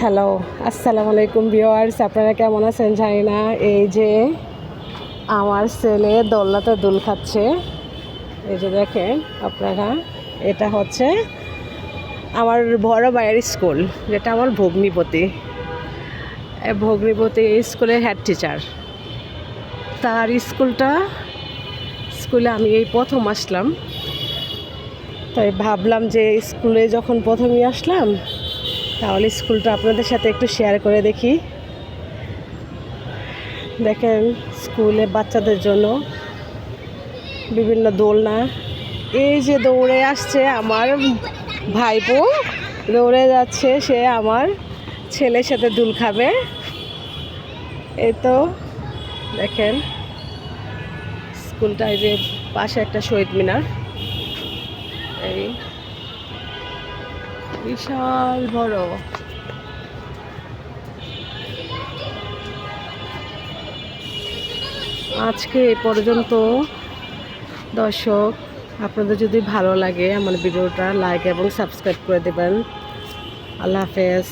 Hello, আসসালামু আলাইকুম viewers, আপনারা কেমন আছেন জানি না। এই যে আমার ছেলে দোলনাতে দুল খাচ্ছে, এই যে দেখেন আপনারা। এটা হচ্ছে আমার বড় ভাইয়ের স্কুল, যেটা আমার ভগ্নিপতি স্কুলের হেড টিচার। তার স্কুলে আমি এই প্রথম আসলাম, তাই ভাবলাম যে স্কুলে যখন প্রথমই আসলাম তাহলে স্কুলটা আপনাদের সাথে একটু শেয়ার করে দেখি। দেখেন, স্কুলে বাচ্চাদের জন্য বিভিন্ন দোলনা। এই যে দৌড়ে আসছে আমার ভাইপো, দৌড়ে যাচ্ছে, সে আমার ছেলের সাথে দুল খাবে। এই তো দেখেন স্কুলটা, এই যে পাশে একটা শহীদ মিনার, এই বিশাল বড়। আজকে এ পর্যন্ত দর্শক, আপনাদের যদি ভালো লাগে আমার ভিডিওটা লাইক এবং সাবস্ক্রাইব করে দেবেন। আল্লাহ হাফেজ।